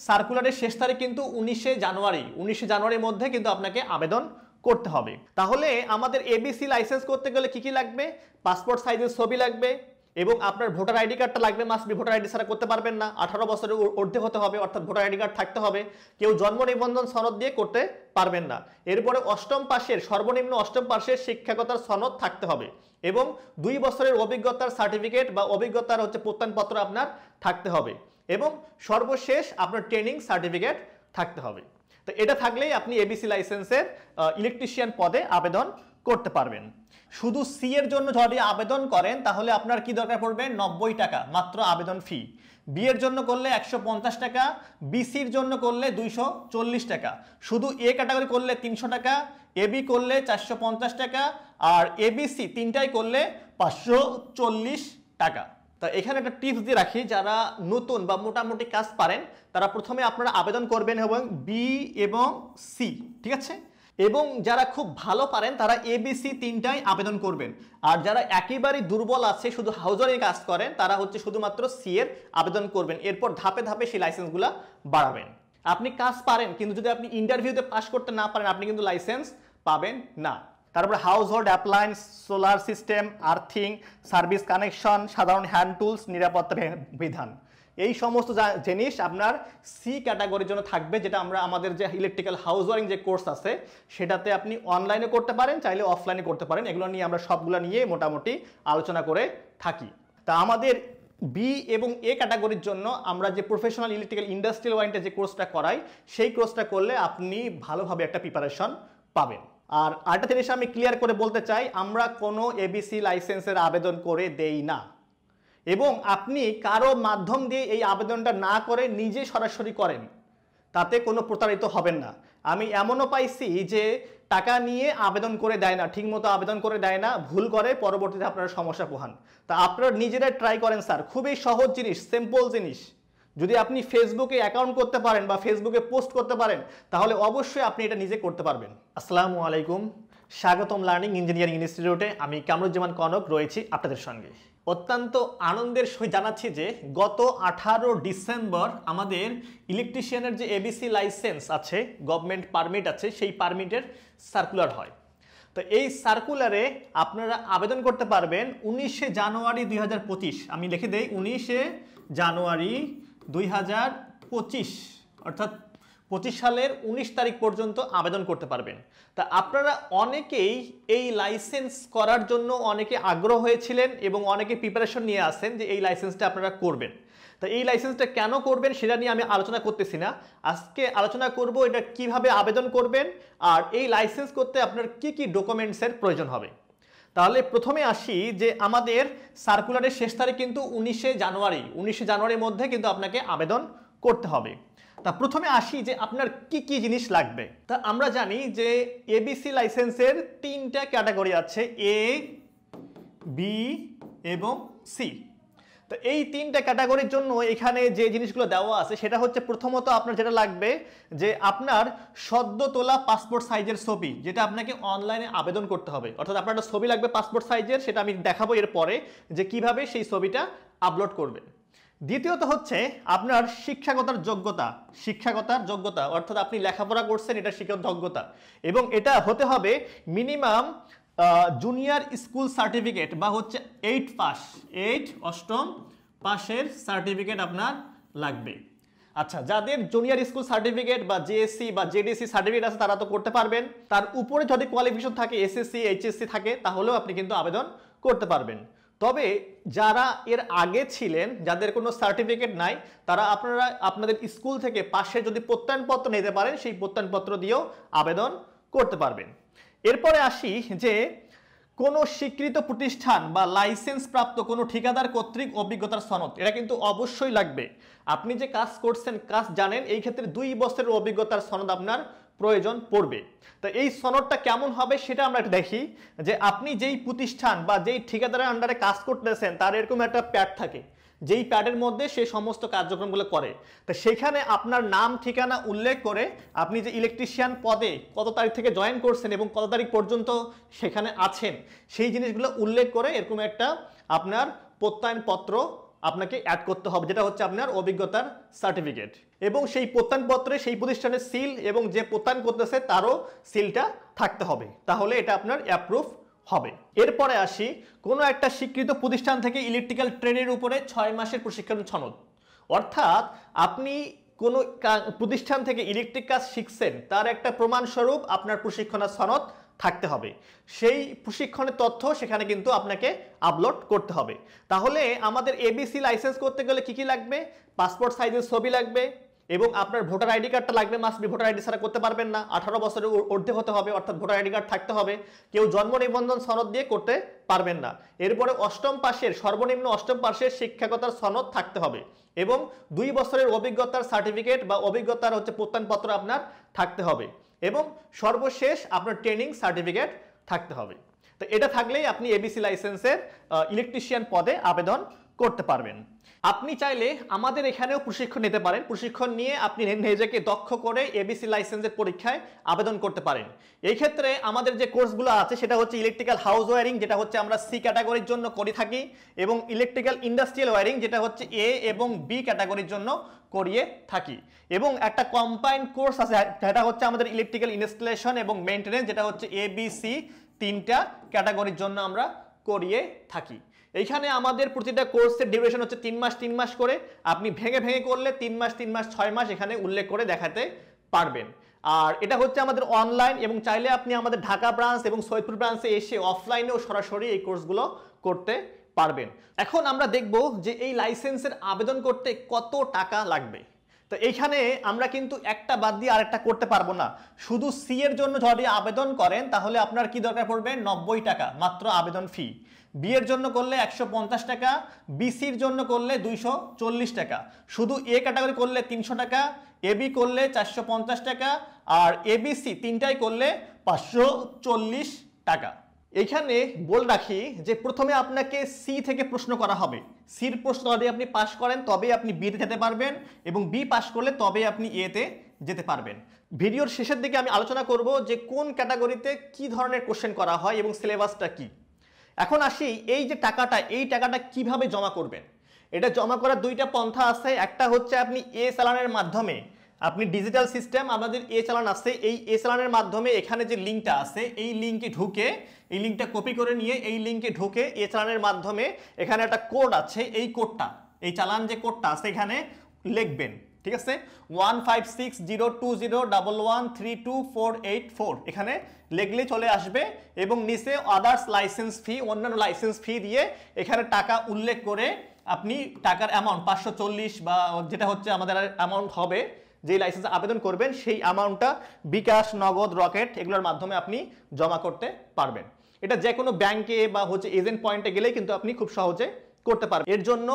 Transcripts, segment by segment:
সার্কুলারের শেষ তারিখ কিন্তু 19শে জানুয়ারির মধ্যে কিন্তু আপনাকে আবেদন করতে হবে। তাহলে আমাদের এবিসি লাইসেন্স করতে গেলে কি লাগবে? পাসপোর্ট সাইজের ছবি লাগবে এবং আপনার ভোটার আইডি কার্ডটা লাগবে, মাস্ট বি। ভোটার আইডি ছাড়া করতে পারবেন না। 18 বছরের ঊর্ধ্বে হতে হবে, অর্থাৎ ভোটার আইডি কার্ড থাকতে হবে। কেউ জন্ম নিবন্ধন সনদ দিয়ে করতে পারবেন না। এরপরে সর্বনিম্ন অষ্টম পাশের শিক্ষকতার সনদ থাকতে হবে এবং 2 বছরের অভিজ্ঞতার সার্টিফিকেট বা অভিজ্ঞতার প্রত্যয়নপত্র আপনার থাকতে হবে এবং সর্বশেষ আপনার ট্রেনিং সার্টিফিকেট থাকতে হবে। তো এটা থাকলেই আপনি এবিসি লাইসেন্সের ইলেকট্রিশিয়ান পদে আবেদন করতে পারবেন। শুধু সি এর জন্য যদি আবেদন করেন তাহলে আপনার কি দরকার পড়বে? 90 টাকা মাত্র আবেদন ফি। বি এর জন্য করলে 150 টাকা, বিসির জন্য করলে 240 টাকা, শুধু এ ক্যাটাগরি করলে 300 টাকা, এবি করলে 450 টাকা, আর এবিসি তিনটাই করলে 540 টাকা। তা এখানে একটা টিপস দিয়ে রাখি, যারা নতুন বা মোটামুটি কাজ পারেন তারা প্রথমে আপনারা আবেদন করবেন এবং বি এবং সি, ঠিক আছে? এবং যারা খুব ভালো পারেন তারা এবিসি তিনটাই আবেদন করবেন। আর যারা একেবারেই দুর্বল আছে, শুধু হাউজারের কাজ করেন, তারা শুধুমাত্র সি এর আবেদন করবেন। এরপর ধাপে ধাপে সেই লাইসেন্সগুলো বাড়াবেন। আপনি কাজ পারেন কিন্তু যদি আপনি ইন্টারভিউতে পাস করতে না পারেন আপনি কিন্তু লাইসেন্স পাবেন না। তারপরে house hold appliance, solar system, earthing, service connection, সাধারণ হ্যান্ড টুলস, নিরাপত্তা বিধান, এই সমস্ত জিনিস আপনার সি ক্যাটাগরির জন্য থাকবে, যেটা আমরা আমাদের যে ইলেকট্রিক্যাল হাউস ওয়ারিং যে কোর্স আছে সেটাতে আপনি অনলাইনে করতে পারেন, চাইলে অফলাইনে করতে পারেন। এগুলো নিয়ে আমরা সবগুলো নিয়ে মোটামুটি আলোচনা করে থাকি। তা আমাদের বি এবং এ ক্যাটাগরির জন্য আমরা যে প্রফেশনাল ইলেকট্রিক্যাল ইন্ডাস্ট্রিয়াল ওয়ারেন্টি যে কোর্সটা করাই, সেই কোর্সটা করলে আপনি ভালোভাবে একটা প্রিপারেশন পাবেন। আর আরেকটা জিনিস আমি ক্লিয়ার করে বলতে চাই, আমরা কোনো এবিসি লাইসেন্সের আবেদন করে দেই না এবং আপনি কারো মাধ্যম দিয়ে এই আবেদনটা না করে নিজে সরাসরি করেন, তাতে কোনো প্রতারিত হবেন না। আমি এমনও পাইছি যে টাকা নিয়ে আবেদন করে দেয় না, ঠিকমতো আবেদন করে দেয় না, ভুল করে, পরবর্তীতে আপনারা সমস্যা পোহান। তা আপনারা নিজেরাই ট্রাই করেন স্যার, খুবই সহজ জিনিস, সিম্পল জিনিস। যদি আপনি ফেসবুকে অ্যাকাউন্ট করতে পারেন বা ফেসবুকে পোস্ট করতে পারেন তাহলে অবশ্যই আপনি এটা নিজে করতে পারবেন। আসসালামু আলাইকুম, স্বাগতম লার্নিং ইঞ্জিনিয়ারিং ইনস্টিটিউটে। আমি কামরুজ্জামান কনক রয়েছি আপনাদের সঙ্গে। অত্যন্ত আনন্দের সহিত জানাচ্ছি যে গত 18 ডিসেম্বর আমাদের ইলেকট্রিশিয়ানের যে এবিসি লাইসেন্স আছে, গভর্নমেন্ট পারমিট আছে, সেই পারমিটের সার্কুলার হয়। তো এই সার্কুলারে আপনারা আবেদন করতে পারবেন 19শে জানুয়ারি 2025। আমি লিখে দেই 19শে জানুয়ারি 2025, অর্থাৎ 25 সালের 19 তারিখ পর্যন্ত আবেদন করতে পারবেন। তা আপনারা অনেকেই এই লাইসেন্স করার জন্য অনেকে আগ্রহ হয়েছিলেন এবং অনেকে প্রিপারেশন নিয়ে আসেন যে এই লাইসেন্সটা আপনারা করবেন। তা এই লাইসেন্সটা কেন করবেন সেটা নিয়ে আমি আলোচনা করতেছি না, আজকে আলোচনা করব এটা কিভাবে আবেদন করবেন আর এই লাইসেন্স করতে আপনার কি কি ডকুমেন্টসের প্রয়োজন হবে। তাহলে প্রথমে আসি যে আমাদের সার্কুলারের শেষ তারিখ কিন্তু 19শে জানুয়ারির মধ্যে কিন্তু আপনাকে আবেদন করতে হবে। তা প্রথমে আসি যে আপনার কি কি জিনিস লাগবে। তা আমরা জানি যে এবিসি লাইসেন্সের 3টা ক্যাটাগরি আছে, এ, বি এবং সি। তো এই 3টা ক্যাটাগরির জন্য এখানে যে জিনিসগুলো দেওয়া আছে সেটা হচ্ছে, প্রথমত আপনার যেটা লাগবে যে আপনার সদ্য তোলা পাসপোর্ট সাইজের ছবি, যেটা আপনাকে অনলাইনে আবেদন করতে হবে। অর্থাৎ আপনার একটা ছবি লাগবে পাসপোর্ট সাইজের, সেটা আমি দেখাবো এরপরে যে কিভাবে সেই ছবিটা আপলোড করবেন। দ্বিতীয়ত হচ্ছে আপনার শিক্ষাগতার যোগ্যতা, অর্থাৎ আপনি লেখাপড়া করছেন, এটা শিক্ষাগত যোগ্যতা এবং এটা হতে হবে মিনিমাম জুনিয়র স্কুল সার্টিফিকেট বা হচ্ছে 8 অষ্টম পাশের সার্টিফিকেট আপনার লাগবে। আচ্ছা, যাদের জুনিয়র স্কুল সার্টিফিকেট বা জেএসসি বা জেডিসি সার্টিফিকেট আছে তারা তো করতে পারবেন। তার উপরে যদি কোয়ালিফিকেশন থাকে এসএসসি, এইচএসসি থাকে তাহলেও আপনি কিন্তু আবেদন করতে পারবেন। তবে যারা এর আগে ছিলেন, যাদের কোনো সার্টিফিকেট নাই, তারা আপনাদের স্কুল থেকে পাশে যদি প্রত্যয়নপত্র নিতে পারেন সেই প্রত্যয়নপত্র দিয়েও আবেদন করতে পারবেন। এরপরে আসি যে কোনো স্বীকৃত প্রতিষ্ঠান বা লাইসেন্স প্রাপ্ত কোনো ঠিকাদার কর্তৃক অভিজ্ঞতার সনদ, এটা কিন্তু অবশ্যই লাগবে। আপনি যে কাজ করছেন, কাজ জানেন, এই ক্ষেত্রে 2 বছরের অভিজ্ঞতার সনদ আপনার প্রয়োজন পড়বে। তো এই সনদটা কেমন হবে সেটা আমরা একটু দেখি যে আপনি যেই প্রতিষ্ঠান বা যেই ঠিকাদারের আন্ডারে কাজ করতেছেন তার এরকম একটা প্যাড থাকে, যেই প্যাডের মধ্যে সে সমস্ত কার্যক্রমগুলো করে। তো সেখানে আপনার নাম ঠিকানা উল্লেখ করে আপনি যে ইলেকট্রিশিয়ান পদে কত তারিখ থেকে জয়েন করছেন এবং কত তারিখ পর্যন্ত সেখানে আছেন সেই জিনিসগুলো উল্লেখ করে এরকম একটা আপনার প্রত্যয়নপত্র আপনাকে অ্যাড করতে হবে, যেটা হচ্ছে আপনার অভিজ্ঞতার সার্টিফিকেট, এবং সেই প্রত্যয়নপত্রে সেই প্রতিষ্ঠানের সিল এবং যে প্রত্যয়ন করতেছে তারও সিলটা থাকতে হবে, তাহলে এটা আপনার অ্যাপ্রুভ হবে। এরপরে আসি, কোনো একটা স্বীকৃত প্রতিষ্ঠান থেকে ইলেকট্রিক্যাল ট্রেডের উপরে 6 মাসের প্রশিক্ষণ সনদ, অর্থাৎ আপনি কোনো প্রতিষ্ঠান থেকে ইলেকট্রিক কাজ শিখছেন তার একটা প্রমাণস্বরূপ আপনার প্রশিক্ষণের সনদ থাকতে হবে। সেই প্রশিক্ষণের তথ্য সেখানে কিন্তু আপনাকে আপলোড করতে হবে। তাহলে আমাদের এবিসি লাইসেন্স করতে গেলে কি কি লাগবে? পাসপোর্ট সাইজের ছবি লাগবে, এবং আপনার ভোটার আইডি কার্ডটা লাগবে, মাস্ট বি, ভোটার আইডি ছাড়া করতে পারবেন না। 18 বছরের ঊর্ধ্বে হতে হবে, অর্থাৎ ভোটার আইডি কার্ড থাকতে হবে। কেউ জন্ম নিবন্ধন সনদ দিয়ে করতে পারবেন না। এরপরে অষ্টম পাশের, সর্বনিম্ন অষ্টম পাশের শিক্ষাগতার সনদ থাকতে হবে, এবং 2 বছরের অভিজ্ঞতার সার্টিফিকেট বা অভিজ্ঞতার প্রত্যয়নপত্র আপনার থাকতে হবে, এবং সর্বশেষ আপনার ট্রেনিং সার্টিফিকেট থাকতে হবে। তো এটা থাকলেই আপনি এবিসি লাইসেন্সের ইলেকট্রিশিয়ান পদে আবেদন করতে পারবেন। আপনি চাইলে আমাদের এখানেও প্রশিক্ষণ নিতে পারেন। প্রশিক্ষণ নিয়ে আপনি নিজেকে দক্ষ করে এবিসি লাইসেন্সের পরীক্ষায় আবেদন করতে পারেন। এই ক্ষেত্রে আমাদের যে কোর্সগুলো আছে সেটা হচ্ছে ইলেকট্রিক্যাল হাউস ওয়্যারিং, যেটা হচ্ছে আমরা সি ক্যাটাগরির জন্য করে থাকি, এবং ইলেকট্রিক্যাল ইন্ডাস্ট্রিয়াল ওয়্যারিং, যেটা হচ্ছে এ এবং বি ক্যাটাগরির জন্য করিয়ে থাকি, এবং একটা কম্বাইন্ড কোর্স আছে যেটা হচ্ছে আমাদের ইলেকট্রিক্যাল ইনস্টলেশন এবং মেইনটেনেন্স, যেটা হচ্ছে এবিসি, 3টা ক্যাটাগরির জন্য আমরা করিয়ে থাকি। এইখানে আমাদের প্রতিটা কোর্সের ডিউরেশন হচ্ছে 3 মাস 3 মাস করে। আপনি ভেঙে ভেঙে করলে 3 মাস 3 মাস 6 মাস এখানে উল্লেখ করে দেখাতে পারবেন। আর এটা হচ্ছে আমাদের অনলাইন, এবং চাইলে আপনি আমাদের ঢাকা ব্রাঞ্চ এবং সৈয়দপুর ব্রাঞ্চে এসে অফলাইনেও সরাসরি এই কোর্সগুলো করতে পারবেন। এখন আমরা দেখব যে এই লাইসেন্সের আবেদন করতে কত টাকা লাগবে। তো এইখানে আমরা কিন্তু একটা বাদ দিয়ে আরেকটা করতে পারবো না। শুধু সি এর জন্য যদি আবেদন করেন তাহলে আপনার কি দরকার পড়বে? 90 টাকা মাত্র আবেদন ফি। বি এর জন্য করলে 150 টাকা, বিসির জন্য করলে 240 টাকা, শুধু এ ক্যাটাগরি করলে 300 টাকা, এবি করলে 450 টাকা, আর এবিসি 3টাই করলে 540 টাকা। এইখানে বল রাখি যে প্রথমে আপনাকে সি থেকে প্রশ্ন করা হবে। সির প্রশ্ন যদি আপনি পাস করেন তবেই আপনি বিতে যেতে পারবেন, এবং বি পাস করলে তবেই আপনি এতে যেতে পারবেন। ভিডিওর শেষের দিকে আমি আলোচনা করব যে কোন ক্যাটাগরিতে কি ধরনের কোশ্চেন করা হয় এবং সিলেবাসটা কি। এখন আসি, এই যে টাকাটা, এই টাকাটা কিভাবে জমা করবেন। এটা জমা করার 2টা পন্থা আছে। একটা হচ্ছে আপনি এ চালানের মাধ্যমে, আপনি ডিজিটাল সিস্টেম, আমাদের এ চালান আছে, এই এ চালানের মাধ্যমে এখানে যে লিঙ্কটা আছে এই লিঙ্কে ঢুকে, এই লিঙ্কটা কপি করে নিয়ে এই লিঙ্কে ঢুকে এ চালানের মাধ্যমে এখানে একটা কোড আছে, এই কোডটা, এই চালান যে কোডটা আছে এখানে লিখবেন, ঠিক আছে? 1560201132484 এখানে লিখলে চলে আসবে, এবং নিচে আদার্স লাইসেন্স ফি, অন্যান্য লাইসেন্স ফি দিয়ে এখানে টাকা উল্লেখ করে আপনি টাকার অ্যামাউন্ট 540 বা যেটা হচ্ছে আমাদের অ্যামাউন্ট হবে, যে লাইসেন্স আবেদন করবেন সেই অ্যামাউন্টটা বিকাশ, নগদ, রকেট এগুলোর মাধ্যমে আপনি জমা করতে পারবেন। এটা যে কোনো ব্যাংকে বা হচ্ছে এজেন্ট পয়েন্টে গেলেই কিন্তু আপনি খুব সহজে করতে পারবেন। এর জন্য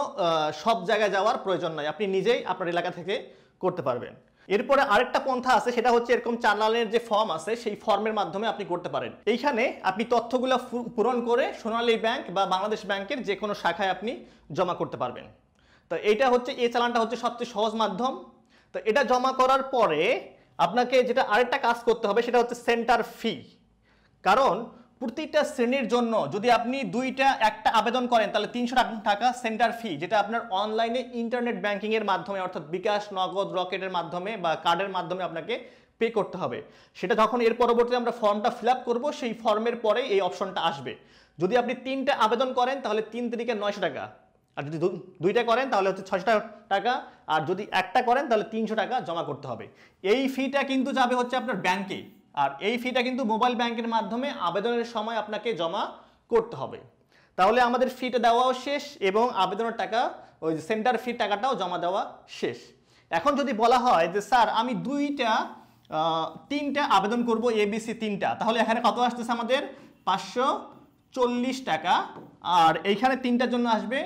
সব জায়গায় যাওয়ার প্রয়োজন নাই, আপনি নিজেই আপনার এলাকা থেকে করতে পারবেন। এরপরে আরেকটা পন্থা আছে, সেটা হচ্ছে এরকম চালানের যে ফর্ম আছে সেই ফর্মের মাধ্যমে আপনি করতে পারেন। এইখানে আপনি তথ্যগুলো পূরণ করে সোনালী ব্যাংক বা বাংলাদেশ ব্যাংকের যে কোনো শাখায় আপনি জমা করতে পারবেন। তো এইটা হচ্ছে, এই চালানটা হচ্ছে সবচেয়ে সহজ মাধ্যম। তো এটা জমা করার পরে আপনাকে যেটা আরেকটা কাজ করতে হবে সেটা হচ্ছে সেন্টার ফি। কারণ প্রতিটা শ্রেণীর জন্য যদি আপনি একটা আবেদন করেন তাহলে 300 টাকা সেন্টার ফি, যেটা আপনার অনলাইনে ইন্টারনেট ব্যাংকিং এর মাধ্যমে, অর্থাৎ বিকাশ, নগদ, রকেটের মাধ্যমে বা কার্ডের মাধ্যমে আপনাকে পে করতে হবে। সেটা যখন এর পরবর্তীতে আমরা ফর্মটা ফিল আপ করবো, সেই ফর্মের পরে এই অপশনটা আসবে। যদি আপনি 3টা আবেদন করেন তাহলে 3 তিরিকে 900 টাকা, আর যদি 2টা করেন তাহলে হচ্ছে 600 টাকা, আর যদি একটা করেন তাহলে 300 টাকা জমা করতে হবে। এই ফিটা কিন্তু যাবে হচ্ছে আপনার ব্যাংকে, আর এই ফিটা কিন্তু মোবাইল ব্যাংকের মাধ্যমে আবেদনের সময় আপনাকে জমা করতে হবে। তাহলে আমাদের ফিটা দেওয়াও শেষ এবং আবেদনের টাকা, ওই সেন্টার ফি টাকাটাও জমা দেওয়া শেষ। এখন যদি বলা হয় যে স্যার আমি 3টা আবেদন করব, এবিসি 3টা, তাহলে এখানে কত আসতেছে আমাদের? 540 টাকা, আর এইখানে 3টার জন্য আসবে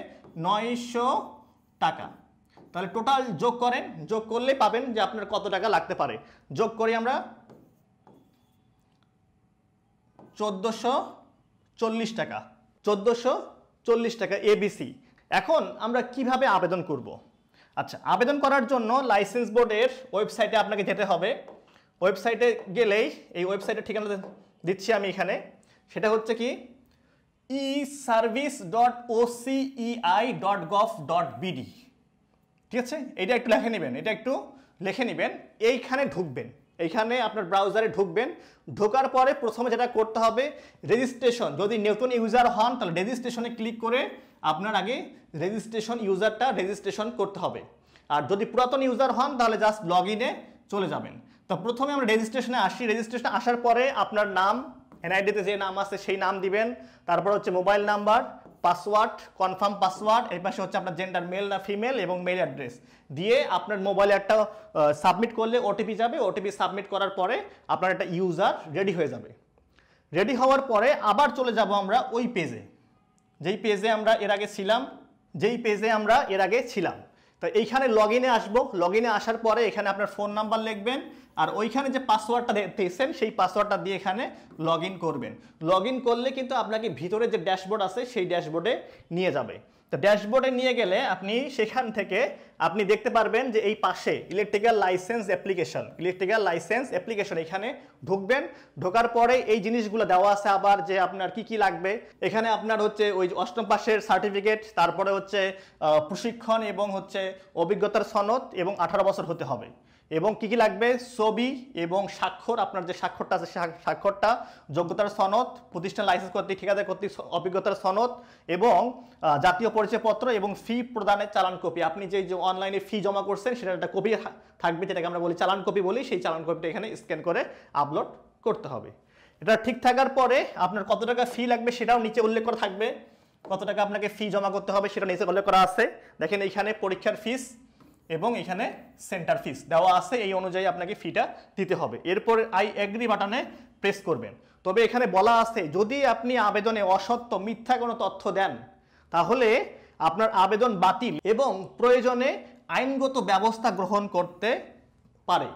900 টাকা। তাহলে টোটাল যোগ করেন, যোগ করলে পাবেন যে আপনার কত টাকা লাগতে পারে। যোগ করি আমরা, 1440 টাকা, 1440 টাকা এবিসি। এখন আমরা কিভাবে আবেদন করব? আচ্ছা, আবেদন করার জন্য লাইসেন্স বোর্ডের ওয়েবসাইটে আপনাকে যেতে হবে। ওয়েবসাইটে গেলেই, এই ওয়েবসাইটের ঠিকানা দিচ্ছি আমি এখানে, সেটা হচ্ছে কি eservice.ocei.gov.bd, ঠিক আছে? এটা একটু লিখে নেবেন, এইখানে ঢুকবেন, এইখানে আপনার ব্রাউজারে ঢুকবেন। ঢোকার পরে প্রথমে যেটা করতে হবে রেজিস্ট্রেশন, যদি নতুন ইউজার হন তাহলে রেজিস্ট্রেশনে ক্লিক করে আপনার আগে রেজিস্ট্রেশন করতে হবে। আর যদি পুরাতন ইউজার হন তাহলে জাস্ট লগ ইনে চলে যাবেন। তো প্রথমে আমরা রেজিস্ট্রেশনে আসি। রেজিস্ট্রেশনে আসার পরে আপনার নাম, এনআইডিতে যে নাম আছে সেই নাম দিবেন, তারপর হচ্ছে mobile number, password, confirm password, এই পাশে হচ্ছে আপনার জেন্ডার মেল না ফিমেল এবং মেল অ্যাড্রেস দিয়ে আপনার মোবাইলে একটা সাবমিট করলে ওটিপি যাবে। ওটিপি সাবমিট করার পরে আপনার একটা ইউজার রেডি হয়ে যাবে। রেডি হওয়ার পরে আবার চলে যাব আমরা ওই পেজে, যেই পেজে আমরা এর আগে ছিলাম। তো এইখানে লগ ইনে আসবো। লগ ইনে আসার পরে এখানে আপনার ফোন নাম্বার লিখবেন, আর ওইখানে যে পাসওয়ার্ডটা দেখছেন সেই পাসওয়ার্ডটা দিয়ে এখানে লগ ইন করবেন। লগ ইন করলে কিন্তু আপনাকে ভিতরে যে ড্যাশবোর্ড আছে সেই ড্যাশবোর্ডে নিয়ে যাবে। তো ড্যাশবোর্ডে নিয়ে গেলে আপনি সেখান থেকে আপনি দেখতে পারবেন যে এই পাশে ইলেকট্রিক্যাল লাইসেন্স অ্যাপ্লিকেশন এখানে ঢুকবেন। ঢোকার পরে এই জিনিসগুলো দেওয়া আছে আবার যে আপনার কি কি লাগবে। এখানে আপনার হচ্ছে ওই অষ্টম পাশের সার্টিফিকেট, তারপরে হচ্ছে প্রশিক্ষণ এবং হচ্ছে অভিজ্ঞতার সনদ এবং 18 বছর হতে হবে। এবং কি কি লাগবে, ছবি এবং স্বাক্ষর, আপনার যে স্বাক্ষরটা আছে স্বাক্ষরটা, যোগ্যতার সনদ, প্রতিষ্ঠান লাইসেন্স কর্তৃক ঠিকাদার কর্তৃক অভিজ্ঞতার সনদ এবং জাতীয় পরিচয়পত্র এবং ফি প্রদানের চালান কপি। আপনি যে অনলাইনে ফি জমা করছেন সেটার একটা কপি থাকবে, যেটাকে আমরা বলি চালান কপি বলি। সেই চালান কপিটা এখানে স্ক্যান করে আপলোড করতে হবে। এটা ঠিক থাকার পরে আপনার কত টাকা ফি লাগবে সেটাও নিচে উল্লেখ করা থাকবে। কত টাকা আপনাকে ফি জমা করতে হবে সেটা নিচে উল্লেখ করা আছে। দেখেন এইখানে পরীক্ষার ফিস এবং এখানে সেন্টার ফিস দেওয়া আছে, এই অনুযায়ী আপনাকে ফিটা দিতে হবে। এরপর আই এগ্রি বাটনে প্রেস করবেন। তবে এখানে বলা আছে যদি আপনি আবেদনে অসত্য মিথ্যা কোনো তথ্য দেন তাহলে আপনার আবেদন বাতিল এবং প্রয়োজনে আইনগত ব্যবস্থা গ্রহণ করতে পারে।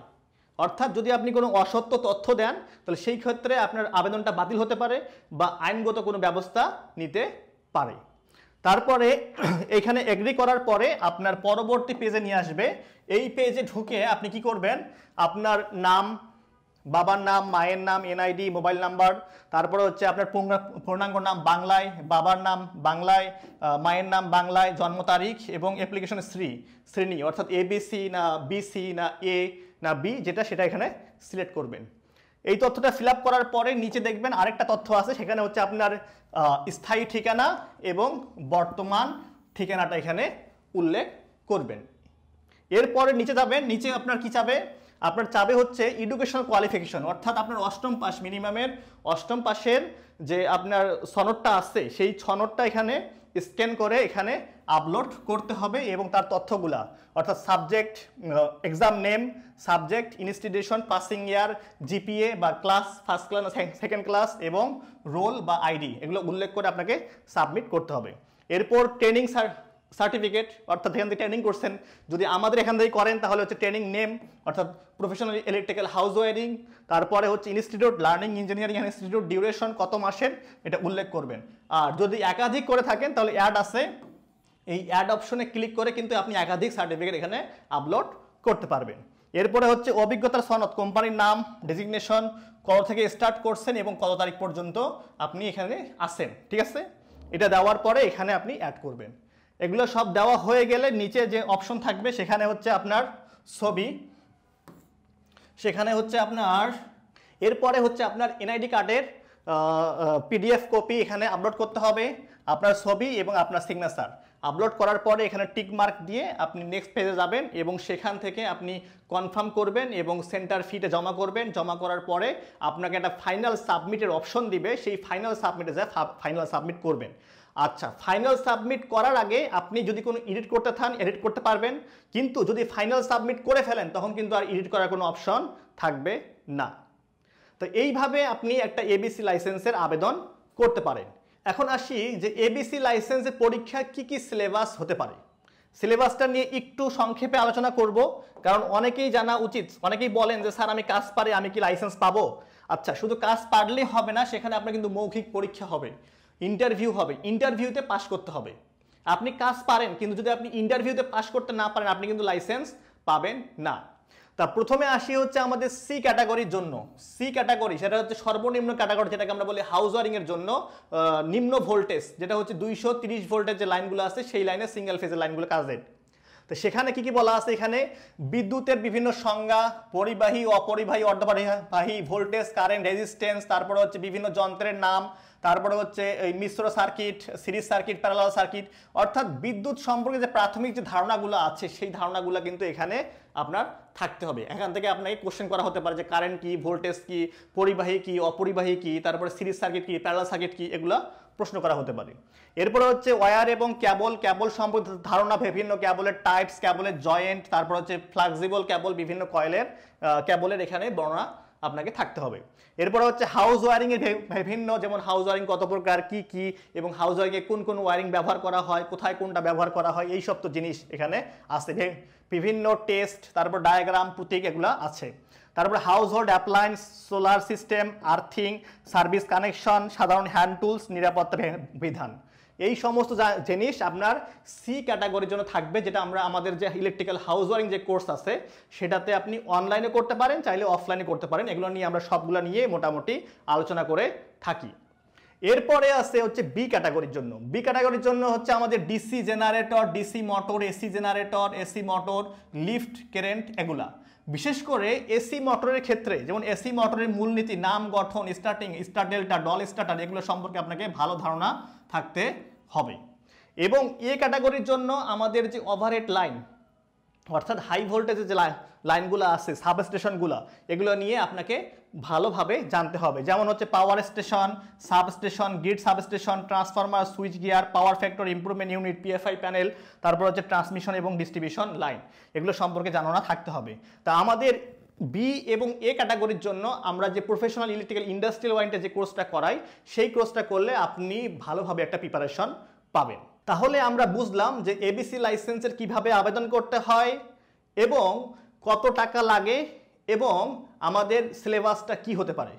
অর্থাৎ যদি আপনি কোনো অসত্য তথ্য দেন তাহলে সেই ক্ষেত্রে আপনার আবেদনটা বাতিল হতে পারে বা আইনগত কোনো ব্যবস্থা নিতে পারে। তারপরে এখানে এগ্রি করার পরে আপনার পরবর্তী পেজে নিয়ে আসবে। এই পেজে ঢুকে আপনি কি করবেন, আপনার নাম, বাবার নাম, মায়ের নাম, এনআইডি, মোবাইল নাম্বার, তারপরে হচ্ছে আপনার পূর্ণাঙ্গ নাম বাংলায়, বাবার নাম বাংলায়, মায়ের নাম বাংলায়, জন্ম তারিখ এবং অ্যাপ্লিকেশনের শ্রেণী অর্থাৎ এবিসি না বিসি না এ না বি, যেটা সেটা এখানে সিলেক্ট করবেন। এই তথ্যটা ফিল আপ করার পরে নিচে দেখবেন আরেকটা তথ্য আছে, সেখানে হচ্ছে আপনার স্থায়ী ঠিকানা এবং বর্তমান ঠিকানাটা এখানে উল্লেখ করবেন। এরপরে নিচে যাবেন, নিচে আপনার কি চাবে, আপনার চাবে হচ্ছে এডুকেশনাল কোয়ালিফিকেশন, অর্থাৎ আপনার অষ্টম পাস, মিনিমামের অষ্টম পাশের যে আপনার সনদটা আছে সেই সনদটা এখানে স্ক্যান করে এখানে আপলোড করতে হবে এবং তার তথ্যগুলা অর্থাৎ subject, exam name, subject, institution, passing year, GPA বা class, first class, second class এবং রোল বা আইডি এগুলো উল্লেখ করে আপনাকে সাবমিট করতে হবে। এরপর ট্রেনিং সার্টিফিকেট, অর্থাৎ এখান থেকে ট্রেনিং করছেন, যদি আমাদের এখান থেকে করেন তাহলে হচ্ছে ট্রেনিং নেম অর্থাৎ প্রফেশনাল ইলেকট্রিক্যাল হাউস ওয়ারিং, তারপরে হচ্ছে institute, learning engineering institute, duration কত মাসের এটা উল্লেখ করবেন। আর যদি একাধিক করে থাকেন তাহলে অ্যাড আছে, এই অ্যাড অপশনে ক্লিক করে কিন্তু আপনি একাধিক সার্টিফিকেট এখানে আপলোড করতে পারবেন। এরপরে হচ্ছে অভিজ্ঞতার সনদ, কোম্পানির নাম, ডেজিগনেশন, কত থেকে স্টার্ট করছেন এবং কত তারিখ পর্যন্ত আপনি এখানে আসেন, ঠিক আছে? এটা দেওয়ার পরে এখানে আপনি অ্যাড করবেন। এগুলো সব দেওয়া হয়ে গেলে নিচে যে অপশন থাকবে সেখানে হচ্ছে আপনার ছবি, সেখানে হচ্ছে আপনার এরপরে হচ্ছে আপনার এনআইডি কার্ডের পিডিএফ কপি এখানে আপলোড করতে হবে, আপনার ছবি এবং আপনার সিগনেচার আপলোড করার পরে এখানে টিক মার্ক দিয়ে আপনি নেক্সট পেজে যাবেন এবং সেখান থেকে আপনি কনফার্ম করবেন এবং সেন্টার ফিতে জমা করবেন। জমা করার পরে আপনাকে একটা ফাইনাল সাবমিটের অপশন দিবে, সেই ফাইনাল সাবমিটে যা ফাইনাল সাবমিট করবেন। আচ্ছা, ফাইনাল সাবমিট করার আগে আপনি যদি কোনো এডিট করতে চান এডিট করতে পারবেন, কিন্তু যদি ফাইনাল সাবমিট করে ফেলেন তখন কিন্তু আর এডিট করার কোনো অপশন থাকবে না। তো এইভাবে আপনি একটা এবিসি লাইসেন্সের আবেদন করতে পারেন। এখন আসি যে এবিসি লাইসেন্সের পরীক্ষা কি কি সিলেবাস হতে পারে। সিলেবাসটা নিয়ে একটু সংক্ষেপে আলোচনা করব, কারণ অনেকেই জানা উচিত। অনেকেই বলেন যে স্যার আমি কাজ পারি, আমি কি লাইসেন্স পাবো? আচ্ছা, শুধু কাজ পারলেই হবে না, সেখানে আপনার কিন্তু মৌখিক পরীক্ষা হবে, ইন্টারভিউ হবে, ইন্টারভিউতে পাস করতে হবে। আপনি কাজ পারেন কিন্তু যদি আপনি ইন্টারভিউতে পাস করতে না পারেন আপনি কিন্তু লাইসেন্স পাবেন না। তো তা প্রথমে আসি হচ্ছে আমাদের সি ক্যাটাগরির জন্য। সি ক্যাটাগরি সেটা হচ্ছে সর্বনিম্ন ক্যাটাগরি, যেটাকে আমরা বলি হাউস ওয়ারিং এর জন্য নিম্ন ভোল্টেজ, যেটা হচ্ছে 230 ভোল্টের যে লাইনগুলো আছে সেই লাইনে সিঙ্গেল ফেজের লাইনগুলো কাজের। তো সেখানে কি কি বলা আছে, এখানে বিদ্যুতের বিভিন্ন সংজ্ঞা, পরিবাহী, অপরিবাহী, অর্ধপরিবাহী, ভোল্টেজ, কারেন্ট, রেজিস্ট্যান্স, তারপরে হচ্ছে বিভিন্ন যন্ত্রের নাম, তারপরে হচ্ছে এই মিশ্র circuit, series circuit, parallel circuit, অর্থাৎ বিদ্যুৎ সম্পর্কে যে প্রাথমিক যে ধারণাগুলো আছে সেই ধারণাগুলো কিন্তু এখানে আপনার থাকতে হবে। এখান থেকে আপনাকে কোশ্চেন করা হতে পারে যে কারেন্ট কি, ভোল্টেজ কি, পরিবাহী কি, অপরিবাহী কি, তারপরে সিরিজ সার্কিট কি, প্যারালাল সার্কিট কি, এগুলো প্রশ্ন করা হতে পারে। এরপরে হচ্ছে ওয়্যার এবং ক্যাবল, ক্যাবল সম্পর্কে ধারণা, বিভিন্ন ক্যাবলের টাইপস, ক্যাবলের জয়েন্ট, তারপর হচ্ছে ফ্লেক্সিবল ক্যাবল, বিভিন্ন কয়েলের ক্যাবলের এখানে বর্ণনা আপনাকে থাকতে হবে। এরপর হচ্ছে হাউস ওয়ারিং এর বিভিন্ন, যেমন হাউস ওয়ারিং কত প্রকার, কি কি, এবং হাউস ওয়ারিং এ কোন কোন ওয়ারিং ব্যবহার করা হয়, কোথায় কোনটা ব্যবহার করা হয়, এই সব তো জিনিস এখানে আছে। বিভিন্ন টেস্ট, তারপর ডায়াগ্রাম, প্রতীক, এগুলো আছে। তারপর house hold appliance, solar system, earthing, service connection, সাধারণ হ্যান্ড টুলস, নিরাপত্তা বিধান, এই সমস্ত জিনিস আপনার সি ক্যাটাগরির জন্য থাকবে, যেটা আমরা আমাদের যে ইলেকট্রিক্যাল হাউস ওয়ারিং যে কোর্স আছে সেটাতে আপনি অনলাইনে করতে পারেন, চাইলে অফলাইনে করতে পারেন। এগুলো নিয়ে আমরা সবগুলো নিয়ে মোটামুটি আলোচনা করে থাকি। এরপরে আছে হচ্ছে বি ক্যাটাগরির জন্য। বি ক্যাটাগরির জন্য হচ্ছে আমাদের DC generator, DC motor, AC generator, AC motor, lift, current, এগুলা। বিশেষ করে এসি মোটরের ক্ষেত্রে, যেমন এসি মোটরের মূলনীতি, নাম, গঠন, starting, star delta, doll starter, এগুলো সম্পর্কে আপনাকে ভালো ধারণা থাকতে হবে। এবং এ ক্যাটাগরির জন্য আমাদের যে ওভারহেড লাইন, অর্থাৎ হাই ভোল্টেজের যে লাইনগুলো আছে, সাবস্টেশনগুলো, এগুলো নিয়ে আপনাকে ভালোভাবে জানতে হবে। যেমন হচ্ছে power station, substation, grid substation, transformer, switch gear, power factor improvement unit, PFI panel, তারপর হচ্ছে ট্রান্সমিশন এবং ডিস্ট্রিবিউশন লাইন, এগুলো সম্পর্কে জানা থাকতে হবে। তা আমাদের বি এবং এ ক্যাটাগরির জন্য আমরা যে প্রফেশনাল ইলেকট্রিক্যাল ইন্ডাস্ট্রিয়াল ওয়ারেন্টি যে কোর্সটা করাই, সেই কোর্সটা করলে আপনি ভালোভাবে একটা প্রিপারেশন পাবেন। তাহলে আমরা বুঝলাম যে এবিসি লাইসেন্সের কিভাবে আবেদন করতে হয় এবং কত টাকা লাগে এবং আমাদের সিলেবাসটা কি হতে পারে।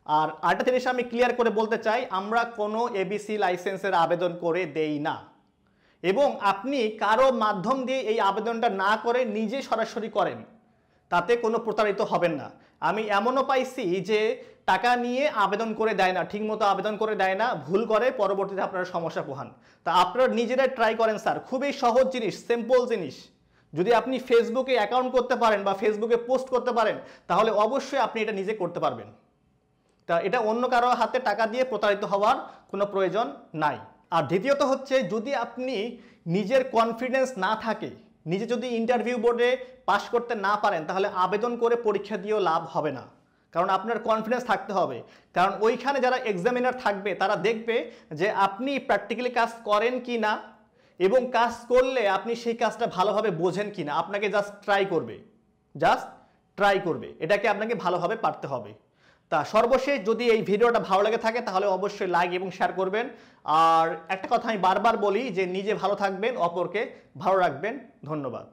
আর আরেকটা জিনিস আমি ক্লিয়ার করে বলতে চাই, আমরা কোনো এবিসি লাইসেন্সের আবেদন করে দেই না, এবং আপনি কারো মাধ্যম দিয়ে এই আবেদনটা না করে নিজে সরাসরি করেন, তাতে কোনো প্রতারিত হবেন না। আমি এমনও পাইছি যে টাকা নিয়ে আবেদন করে দেয় না, ঠিকমতো আবেদন করে দেয় না, ভুল করে, পরবর্তীতে আপনারা সমস্যা পোহান। তা আপনারা নিজেরাই ট্রাই করেন স্যার, খুবই সহজ জিনিস, সিম্পল জিনিস। যদি আপনি ফেসবুকে অ্যাকাউন্ট করতে পারেন বা ফেসবুকে পোস্ট করতে পারেন, তাহলে অবশ্যই আপনি এটা নিজে করতে পারবেন। তা এটা অন্য কারো হাতে টাকা দিয়ে প্রতারিত হওয়ার কোনো প্রয়োজন নাই। আর দ্বিতীয়ত হচ্ছে, যদি আপনি নিজের কনফিডেন্স না থাকে, নিজে যদি ইন্টারভিউ বোর্ডে পাস করতে না পারেন, তাহলে আবেদন করে পরীক্ষা দিয়েও লাভ হবে না। কারণ আপনার কনফিডেন্স থাকতে হবে, কারণ ওইখানে যারা এক্সামিনার থাকবে তারা দেখবে যে আপনি প্র্যাকটিক্যালি কাজ করেন কি না, এবং কাজ করলে আপনি সেই কাজটা ভালোভাবে বোঝেন কি না। আপনাকে জাস্ট ট্রাই করবে, এটাকে আপনাকে ভালোভাবে পারতে হবে। তা সর্বশেষ, যদি এই ভিডিওটা ভালো লাগে থাকে তাহলে অবশ্যই লাইক এবং শেয়ার করবেন। আর একটা কথা আমি বারবার বলি যে নিজে ভালো থাকবেন, অপরকে ভালো রাখবেন। ধন্যবাদ।